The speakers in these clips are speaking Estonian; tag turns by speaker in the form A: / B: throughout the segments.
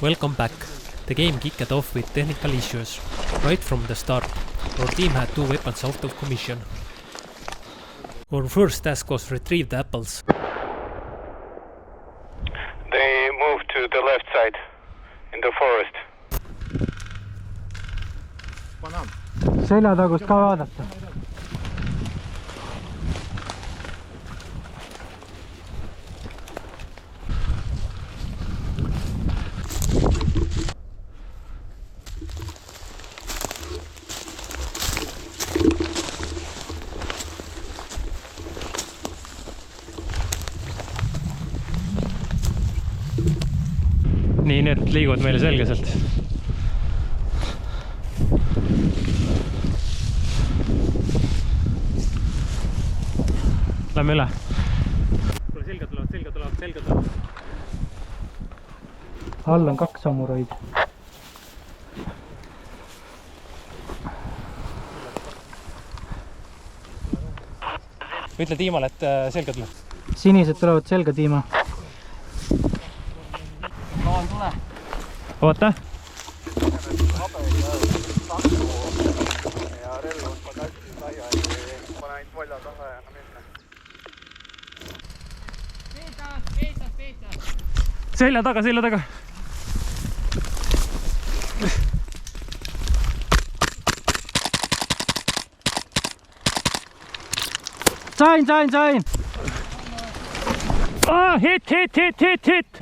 A: Welcome back. The game kicked off with technical issues. Right from the start, our team had 2 weapons out of commission. Our first task was retrieve the apples.
B: They moved to the left side, in the forest.
C: Selja tagust ka vaadata.
A: Nii, need liiguvad meile selgeselt. Lähme üle. Selga tulevad.
C: All on 2 samuraid.
A: Ütle Tiimale, et selga tuleb.
C: Sinised tulevad selga, Tiima.
A: Oota. Selja taga.
C: Sain!
A: Hit!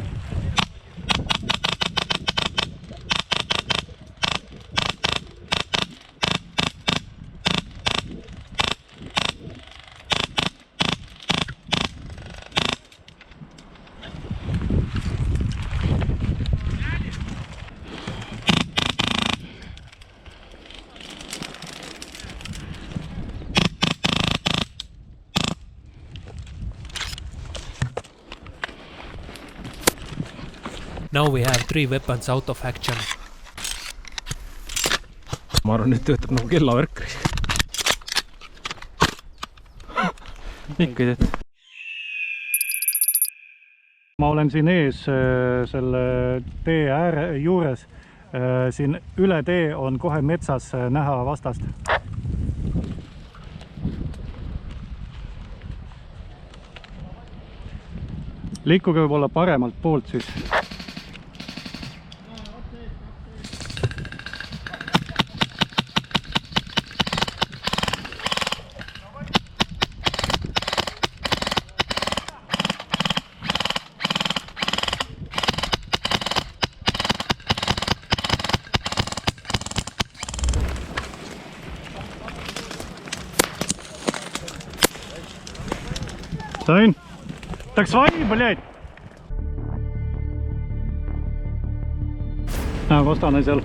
A: Now we have 3 weapons out of action.
D: Ma arvan, nüüd töötab nagu kellavärk.
A: Ikka ei teed.
C: Ma olen siin ees selle tee ääre juures. Siin üle tee on kohe metsas näha vastast. Liikuge võib-olla paremalt poolt siis. Sain? Так свои, блядь! Vastane seal.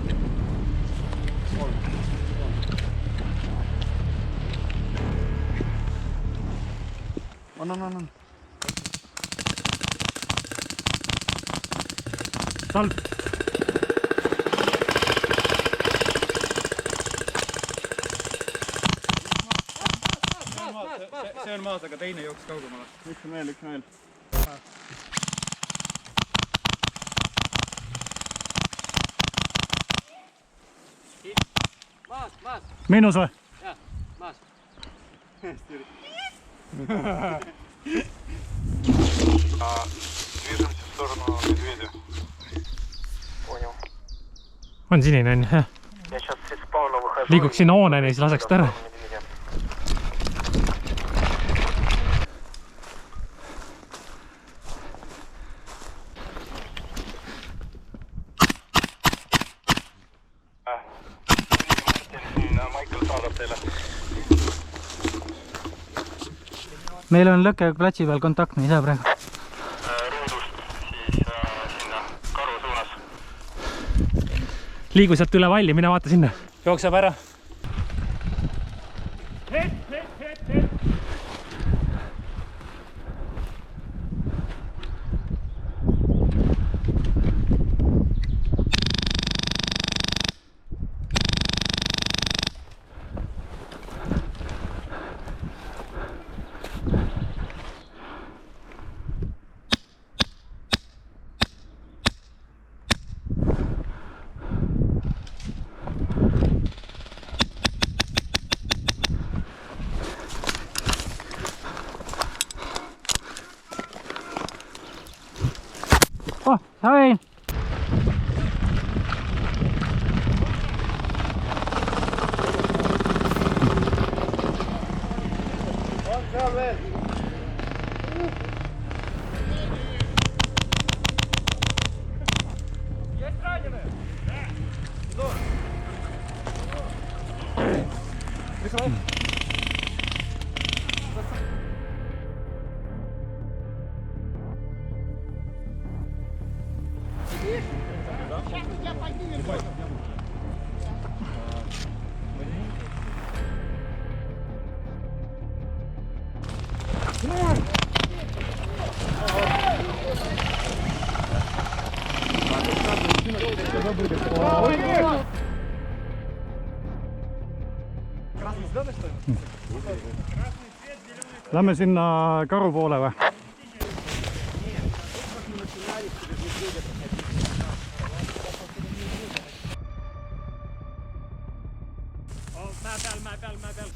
C: On. Salv.
D: See on maas, aga teine jooks kaugemale. Üks on veel.
A: Maas.
C: Miinus või?
A: Jah, maas.
B: Движемся в сторону медведя. Понял.
A: On sinine, on jah.
B: Я сейчас из спауна выхожу.
A: Liiguks sinna hooneni, siis laseks ta ära.
C: Meil on lõkke platsi peal kontakt, me ei saa praegu.
B: Ruudust siis sinna karu suunas.
A: Liigu sealt üle valli, mine vaata sinna. Jookseb ära.
C: Oh, hei! Lähme sinna karu poole või?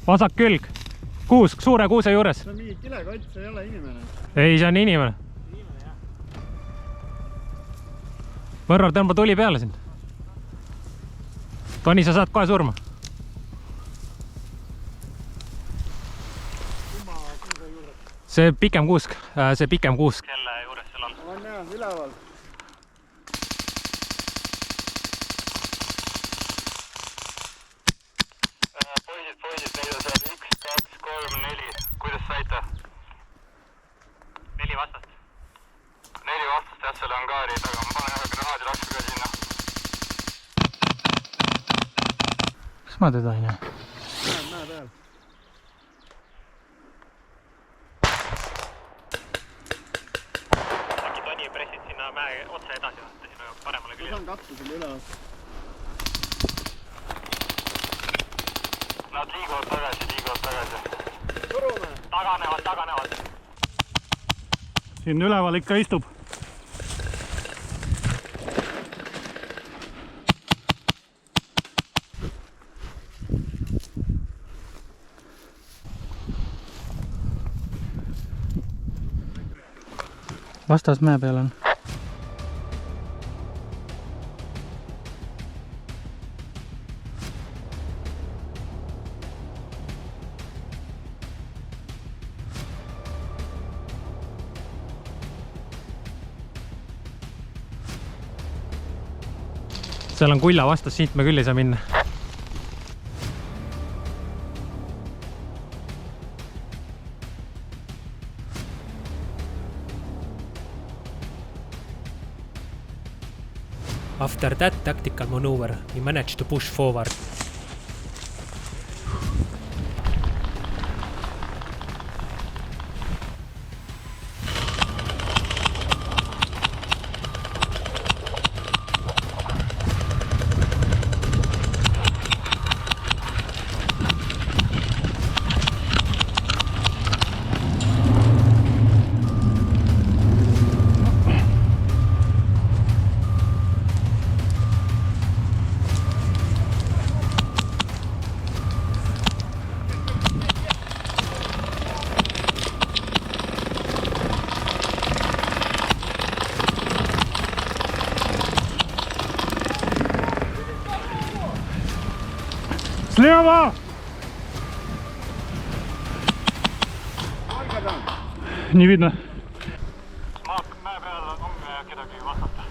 A: Vasak külg. Kuusk, suure kuuse juures.
C: See on mingi kilekott, see ei ole inimene.
A: Ei, see on inimene. Võrrar, tõmba tuli peale siin. Toni, sa saad kohe surma. See pikem kuusk. Kelle juures seal on?
C: Ma näen, üleval.
B: Poisid, neid on seal 1, 2, 3, 4. Kuidas saite?
A: 4 vastast.
B: 4 vastast, jah, selle hangaari taga. Ma panen ühe granaadiraksu ka sinna.
A: Kas ma teda ei näe?
C: Näe peal.
A: Äkki Toni pressid sinna mäe otsa edasi vaata, sinna paremale küljele.
C: Ma saan katsu selle üleval.
B: Nad liiguvad tagasi.
A: Surume! Taganevad.
C: Siin üleval ikka istub.
A: Vastas mäe peal on. Seal on kulla vastas, siit me küll ei saa minna. After that tactical maneuver, we managed to push forward.
C: Слева! Не видно.
B: Mäe peal on kedagi vastata.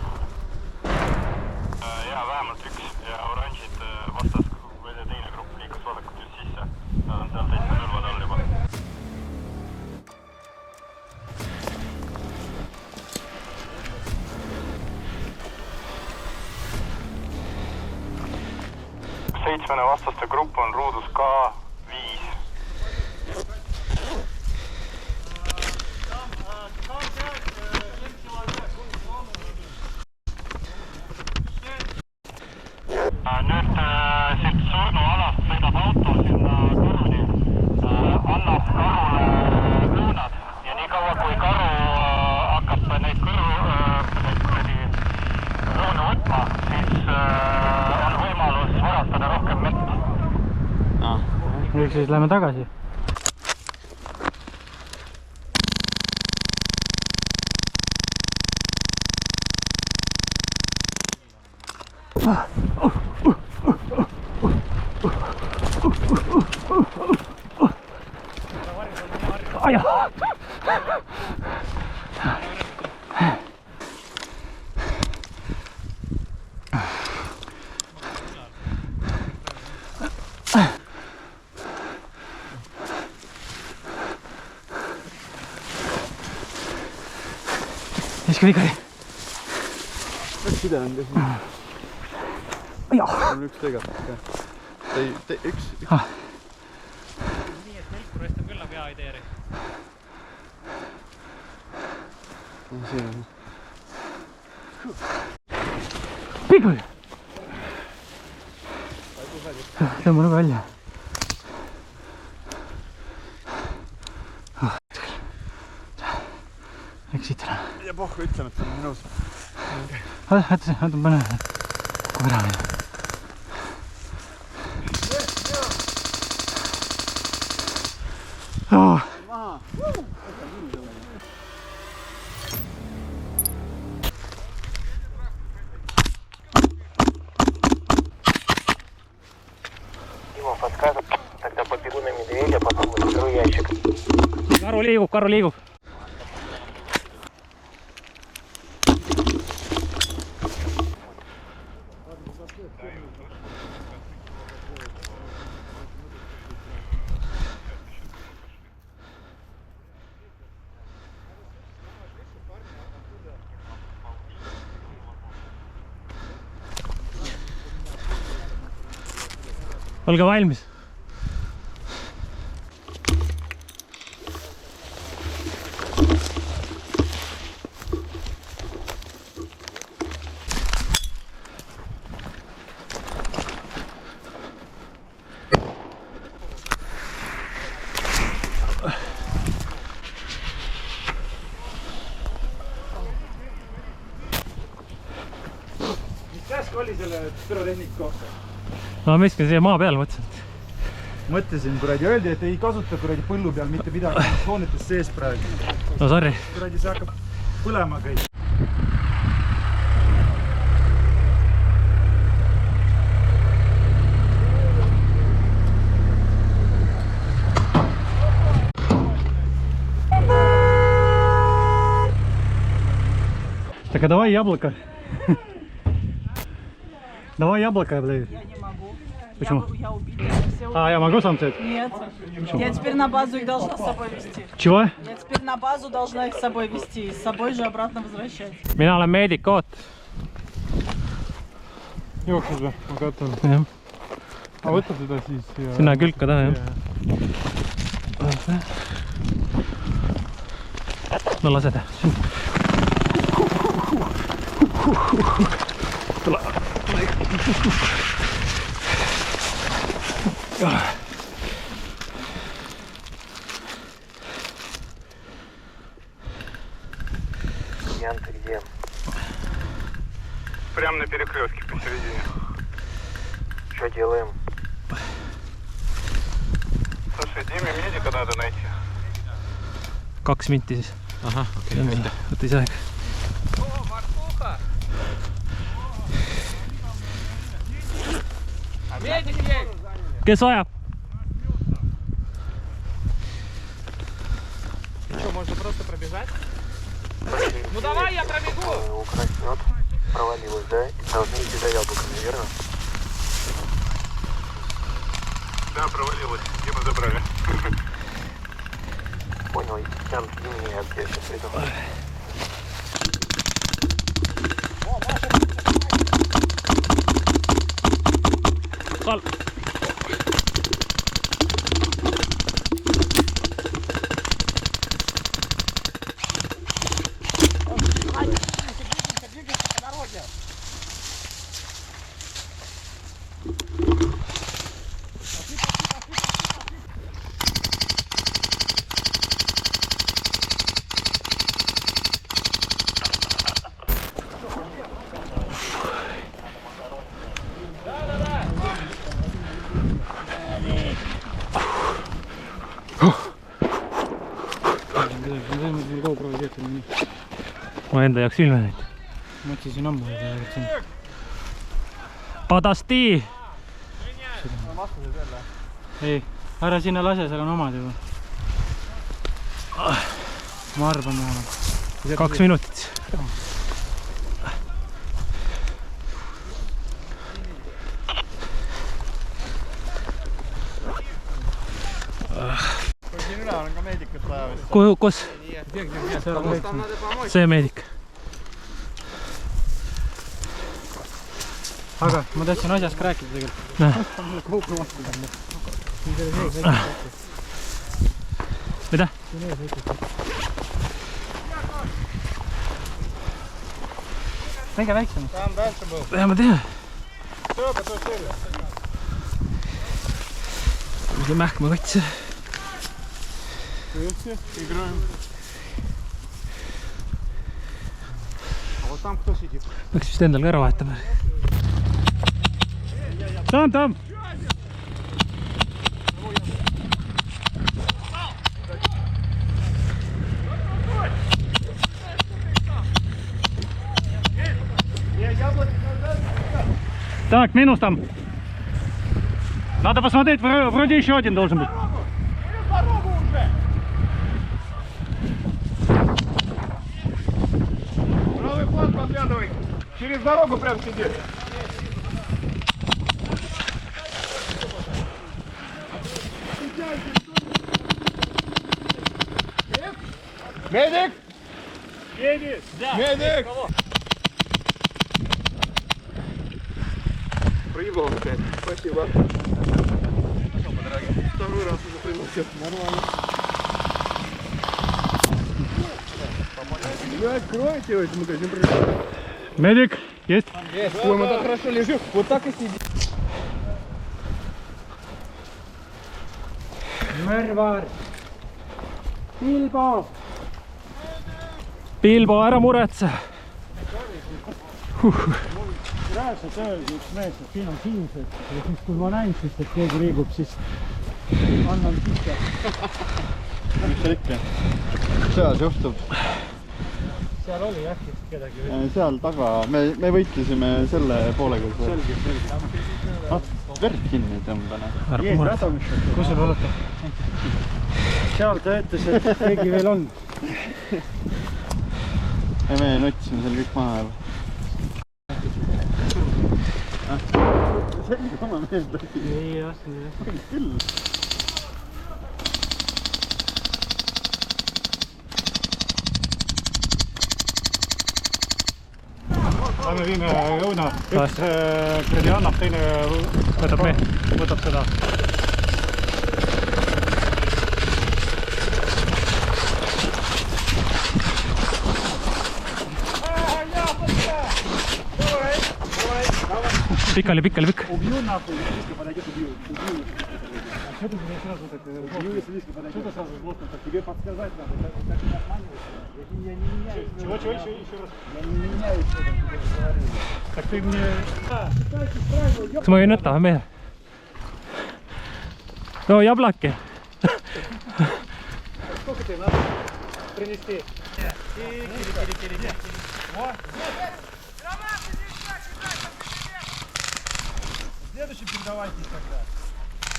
B: Jaa, vähemalt üks ja oranžid vastas, kui see teine grupp liikus vasakult just sisse. Nad on seal täitsa nõlvad all juba. Seitsmene vastaste grupp on ruudus K5. Nüüd siit surnualast sõidab auto sinna karuni, annab karule õunad ja nii kaua kui karu hakkab neid õunu võtma, siis on võimalus varastada rohkem mett.
A: Ehk siis lähme tagasi.
C: Miski vikari.
D: Side on ka siin. On üks tegelikult. Üks.
A: Nii, et telkurist on küll hea idee.
D: Siin on.
C: Pikali! Tõmba nagu välja. Eksid ära.
D: Ja pohku ütleme, et see on minus.
C: Võtta, pane kokku ära meil.
D: Maha!
B: Дима подскажет, тогда побегу на медведя, потом заберу ящик.
A: Karu liigub. Olge valmis.
D: Käsk oli selle pürotehniku kohta?
A: Ma mõtlesin siia maa peale,
D: Mõtlesin, kuradi, öeldi, et ei kasuta kuradi põllu peal mitte midagi, hoonetes sees praegu.
A: No sorry.
D: Kuradi, see hakkab põlema kõik.
C: Так, а давай яблоко. Давай яблоко, блин.
E: Я не могу.
C: Почему?
E: Я убита.
C: А, я могу сам взять?
E: Нет. Я теперь на базу их должна с собой везти.
C: Чего?
E: Я теперь на базу должна их с собой везти. И с собой же обратно возвращать.
A: Mina olen meedik, oot.
D: Jooksus või? Ma katsun.
A: Jah.
D: Ma võtan seda siis ja...
A: Sinna külka taha, jah. No lase ta. Tule.
B: Ян, ты где?
D: Прямо на перекрестке посередине.
B: Что делаем?
D: Слушай, Диме медика надо найти.
A: 2 minti siis.
D: Ahah, okei.
A: Võtta ise aega. Kes vajab?
D: Что, можно просто пробежать?
B: Ну давай, я пробегу! Украснет, провалилась, да? И должны идти за яблоками, верно?
D: Да, провалилась. Дима забрали.
B: Понял, Ян, жди меня, я сейчас приду.
A: Kal.
C: Ma enda jaoks ilme näinud.
D: Mõtlesin ammu, et
A: Padasti!
F: Ei, ära sinna lase, seal on omad juba. Ma arvan vähemalt.
A: 2 minutit.
D: Siin üle on ka meedikut vaja vist.
A: Kus? See meedik.
F: Aga ma tahtsin asjast ka rääkida tegelikult.
A: Mida?
F: Tege väiksem.
A: Ja ma tean. Mingi mähkma kats. Peaks vist endal ka ära vahetama. Tam!
C: Так, минус там. Надо посмотреть, вроде еще один должен быть.
D: Правый фланг подглядывай. Через дорогу прям сиди. Медик! Медик! Да. Медик! Проебал опять. Спасибо. Второй раз уже приносит. Нормально. Вы откроете этот магазин?
C: Медик, есть?
D: Есть. Ой, мы так хорошо лежим. Вот так и сидим.
F: Mörvar! Pilbo!
A: Pilbo, ära muretse!
F: Reaalselt öeldi üks mees, et siin on siinsed ja siis kui ma näin siis, et keegi liigub, siis annan sisse.
D: Mis seal ikka? Seal juhtub.
F: Seal oli jah kedagi.
D: Seal taga, me võitlesime selle poolega. Selge. Verd kinni tõmbane.
A: Ära muretse!
F: Kus sul olete? Seal ta ütles, et keegi veel on.
D: Ja me nutsime seal kõik maha. Selge oma mees tõsi.
F: Ei ostnud.
D: Küll.
C: Lähme viime õuna. Üks kredi annab, teine võtab seda.
A: Pikali.
D: Убью нахуй, если близко подойдет, убью. А что ты мне сразу так... Убью, если близко подойдет. Что ты сразу злостно? Тебе подсказать надо. Так не обманываешь. Я не меняю.
C: Чего? Еще раз.
D: Я не меняю, что там тебе говорили.
C: Так ты мне...
A: Kas ma võin võtta, mehe? No jablaki!
C: Сколько тебе надо принести? Следующий передавайтесь тогда.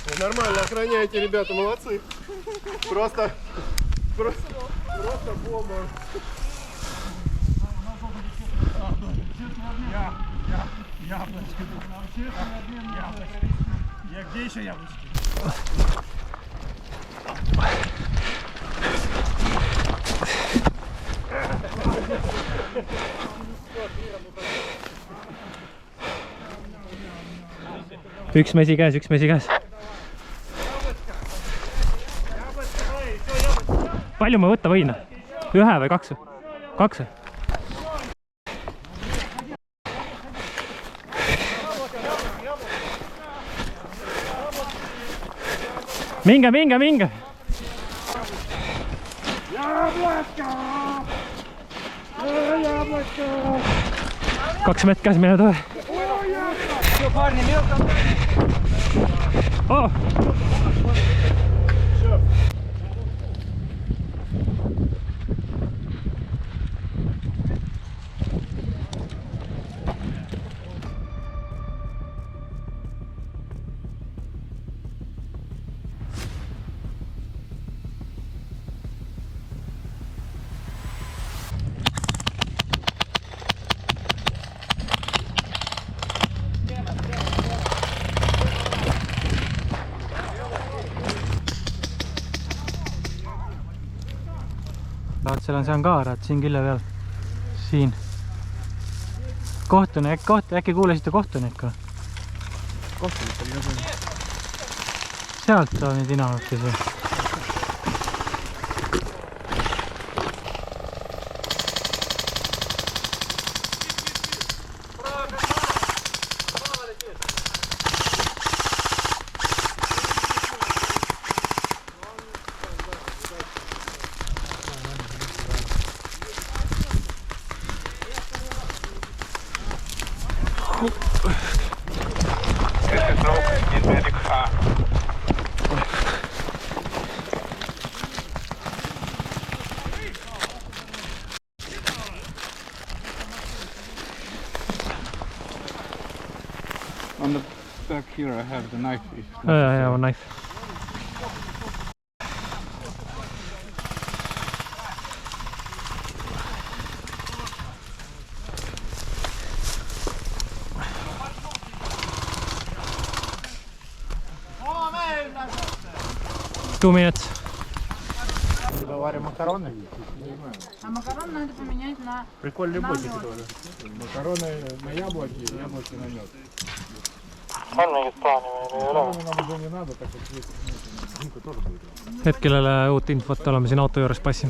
D: Вы нормально охраняете, ребята, молодцы. Просто бомба.
C: Яблочки. Где еще яблочки?
A: Üks mesi käes. Palju ma võtta võin? 1 või 2? 2? Minge! 2 metri käes mine tõe. Oh!
G: vaat seal on see angaar, et siin külje peal. Siin. Kohtunik, äkki kuulesite kohtunikku?
F: Kohtunik oli ka.
G: Sealt on nüüd inanutis või?
H: On the back here I have the knife.
G: Yeah, knife. Two minutes.
F: Варим макароны.
E: А макарон надо поменять на...
F: Прикольный ботик тоже. Макароны на яблоки, яблоки на мед.
B: on mingit plaani meil ei ole.
F: Нам уже не надо, так как есть. Димка тоже будет.
G: Hetkelele uut infot oleme siin auto juures passi.